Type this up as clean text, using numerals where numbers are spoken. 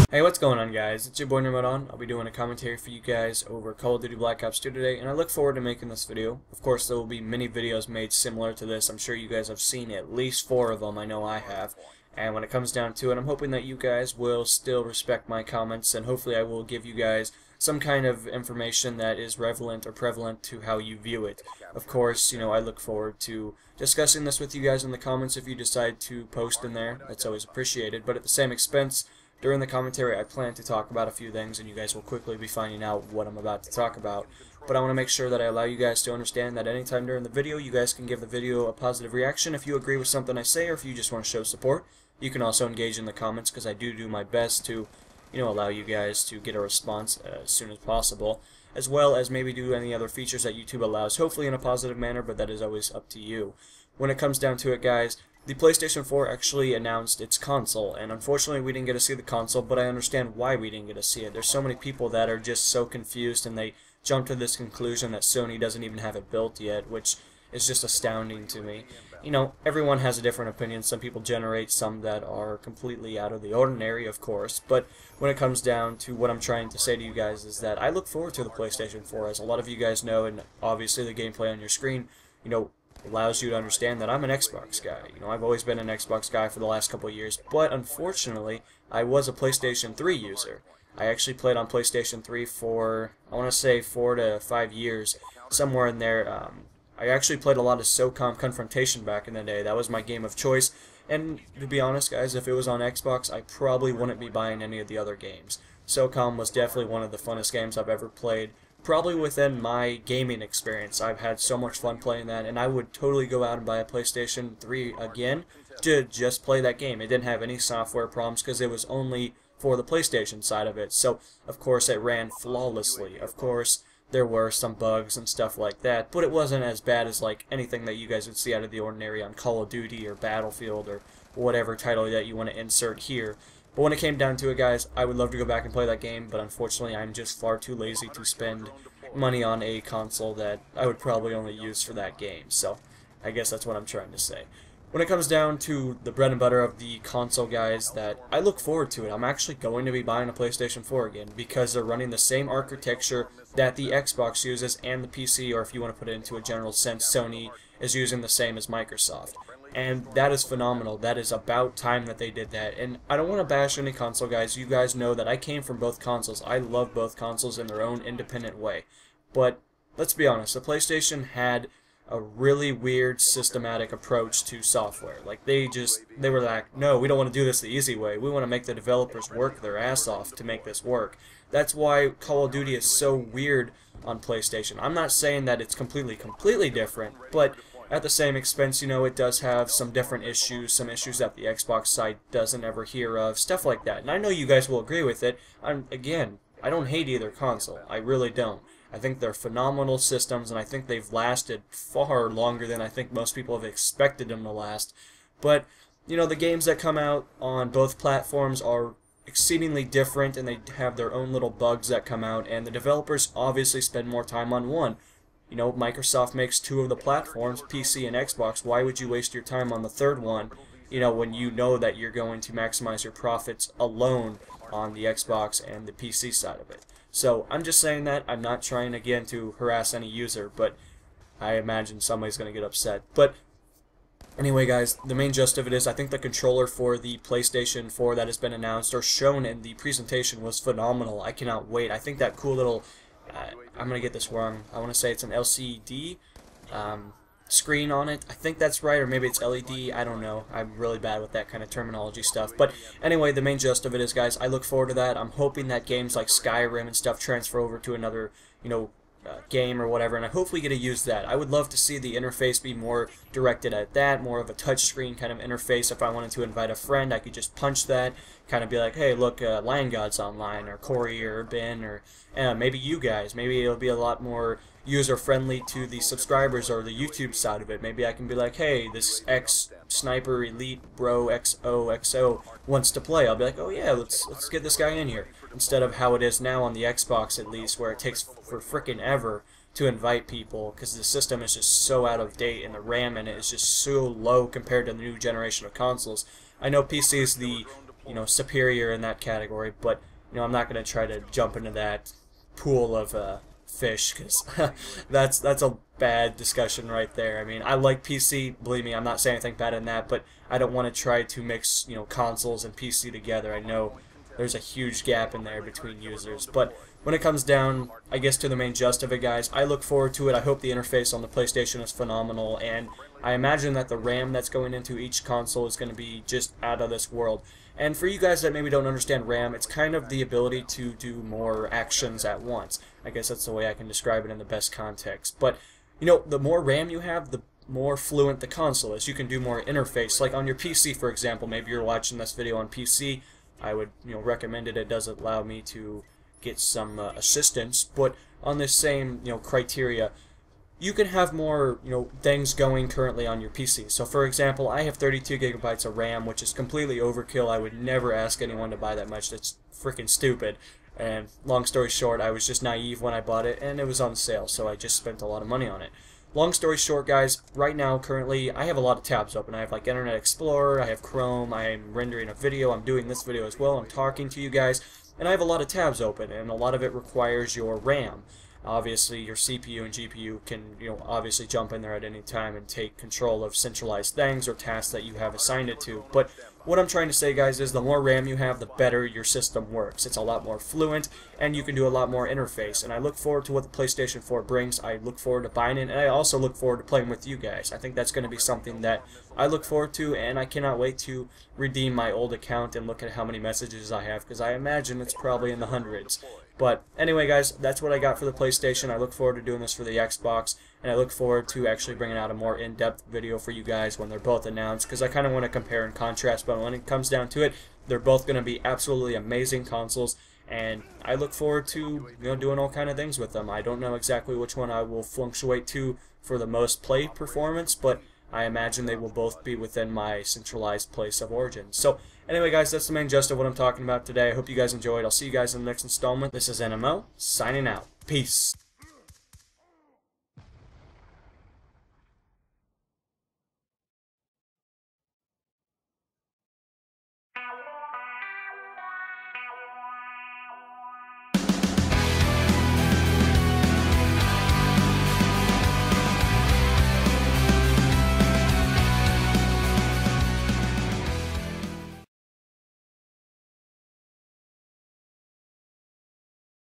Hey, what's going on, guys? It's your boy Nermodon. I'll be doing a commentary for you guys over Call of Duty Black Ops 2 today, and I look forward to making this video. Of course, there will be many videos made similar to this. I'm sure you guys have seen at least 4 of them. I know I have. And when it comes down to it, I'm hoping that you guys will still respect my comments, and hopefully I will give you guys some kind of information that is relevant or prevalent to how you view it. Of course, I look forward to discussing this with you guys in the comments if you decide to post in there. That's always appreciated. But at the same expense, during the commentary, I plan to talk about a few things, and you guys will quickly be finding out what I'm about to talk about. But I want to make sure that I allow you guys to understand that anytime during the video, you guys can give the video a positive reaction if you agree with something I say, or if you just want to show support. You can also engage in the comments, because I do my best to, allow you guys to get a response as soon as possible, as well as maybe do any other features that YouTube allows, hopefully in a positive manner, but that is always up to you. When it comes down to it, guys, the PlayStation 4 actually announced its console, and unfortunately we didn't get to see the console, but I understand why we didn't get to see it. There's so many people that are just so confused, and they jump to this conclusion that Sony doesn't even have it built yet, which is just astounding to me. Everyone has a different opinion. Some people generate some that are completely out of the ordinary, of course, but when it comes down to what I'm trying to say to you guys is that I look forward to the PlayStation 4, as a lot of you guys know, and obviously the gameplay on your screen, allows you to understand that I'm an Xbox guy. I've always been an Xbox guy for the last couple of years, but unfortunately, I was a PlayStation 3 user. I actually played on PlayStation 3 for, I want to say, 4 to 5 years, somewhere in there. I actually played a lot of SOCOM Confrontation back in the day. That was my game of choice, and to be honest, guys, if it was on Xbox, I probably wouldn't be buying any of the other games. SOCOM was definitely one of the funnest games I've ever played. Probably within my gaming experience. I've had so much fun playing that, and I would totally go out and buy a PlayStation 3 again to just play that game. It didn't have any software problems because it was only for the PlayStation side of it. So, of course, it ran flawlessly. Of course, there were some bugs and stuff like that, but it wasn't as bad as like anything that you guys would see out of the ordinary on Call of Duty or Battlefield or whatever title that you want to insert here. But when it came down to it, guys, I would love to go back and play that game, but unfortunately I'm just far too lazy to spend money on a console that I would probably only use for that game. So I guess that's what I'm trying to say. When it comes down to the bread and butter of the console, guys, that I look forward to it. I'm actually going to be buying a PlayStation 4 again because they're running the same architecture that the Xbox uses and the PC, or if you want to put it into a general sense, Sony is using the same as Microsoft. And that is phenomenal. That is about time that they did that. And I don't want to bash any console, guys. You guys know that I came from both consoles. I love both consoles in their own independent way. But let's be honest, the PlayStation had a really weird systematic approach to software. Like they were like, no, we don't want to do this the easy way. We want to make the developers work their ass off to make this work. That's why Call of Duty is so weird on PlayStation. I'm not saying that it's completely different, but at the same expense, it does have some different issues, some issues that the Xbox side doesn't ever hear of, stuff like that. And I know you guys will agree with it. Again, I don't hate either console. I really don't. I think they're phenomenal systems, and I think they've lasted far longer than I think most people have expected them to last. But, the games that come out on both platforms are exceedingly different, and they have their own little bugs that come out, and the developers obviously spend more time on one. Microsoft makes 2 of the platforms, PC and Xbox. Why would you waste your time on the third one, when you know that you're going to maximize your profits alone on the Xbox and the PC side of it? So, I'm just saying that. I'm not trying, again, to harass any user, but I imagine somebody's going to get upset. But anyway, guys, the main gist of it is I think the controller for the PlayStation 4 that has been announced or shown in the presentation was phenomenal. I cannot wait. I think that cool little... I'm going to get this wrong. I want to say it's an LCD screen on it. I think that's right, or maybe it's LED. I don't know. I'm really bad with that kind of terminology stuff. But anyway, the main gist of it is, guys, I look forward to that. I'm hoping that games like Skyrim and stuff transfer over to another, game or whatever, and I hopefully get to use that. I would love to see the interface be more directed at that, more of a touchscreen kind of interface. If I wanted to invite a friend, I could just punch that, kind of be like, hey, look, Lion God's online, or Corey, or Ben, or maybe you guys. Maybe it'll be a lot more user-friendly to the subscribers or the YouTube side of it. Maybe I can be like, hey, this Sniper Elite Bro XOXO wants to play. I'll be like, oh yeah, let's get this guy in here. Instead of how it is now on the Xbox, at least, where it takes for frickin' ever to invite people because the system is just so out of date and the RAM in it is just so low compared to the new generation of consoles. I know PC is the superior in that category, but I'm not going to try to jump into that pool of fish, because that's a bad discussion right there. I mean, I like PC, believe me, I'm not saying anything bad in that, but I don't want to try to mix consoles and PC together. I know there's a huge gap in there between users, but when it comes down, I guess, to the main gist of it, guys, I look forward to it. I hope the interface on the PlayStation is phenomenal, and I imagine that the RAM that's going into each console is going to be just out of this world. And for you guys that maybe don't understand RAM, it's kind of the ability to do more actions at once. I guess that's the way I can describe it in the best context. But, the more RAM you have, the more fluent the console is. You can do more interface. Like on your PC, for example, maybe you're watching this video on PC, I would recommend it. It does allow me to get some assistance, but on this same criteria, you can have more things going currently on your PC. So for example, I have 32 gigabytes of RAM, which is completely overkill. I would never ask anyone to buy that much. That's freaking stupid. And long story short, I was just naive when I bought it, and it was on sale, so I just spent a lot of money on it. Long story short, guys, right now, currently, I have a lot of tabs open. I have like Internet Explorer, I have Chrome, I'm rendering a video, I'm doing this video as well, I'm talking to you guys, and I have a lot of tabs open, and a lot of it requires your RAM. Obviously, your CPU and GPU can, obviously jump in there at any time and take control of centralized things or tasks that you have assigned it to. But what I'm trying to say, guys, is the more RAM you have, the better your system works. It's a lot more fluent, and you can do a lot more interface. And I look forward to what the PlayStation 4 brings. I look forward to buying it, and I also look forward to playing with you guys. I think that's going to be something that I look forward to, and I cannot wait to redeem my old account and look at how many messages I have, because I imagine it's probably in the hundreds. But anyway, guys, that's what I got for the PlayStation. I look forward to doing this for the Xbox, and I look forward to actually bringing out a more in-depth video for you guys when they're both announced, because I kind of want to compare and contrast, but when it comes down to it, they're both going to be absolutely amazing consoles, and I look forward to doing all kind of things with them. I don't know exactly which one I will fluctuate to for the most play performance, but I imagine they will both be within my centralized place of origin. So anyway, guys, that's the main gist of what I'm talking about today. I hope you guys enjoyed. I'll see you guys in the next installment. This is NMO, signing out. Peace.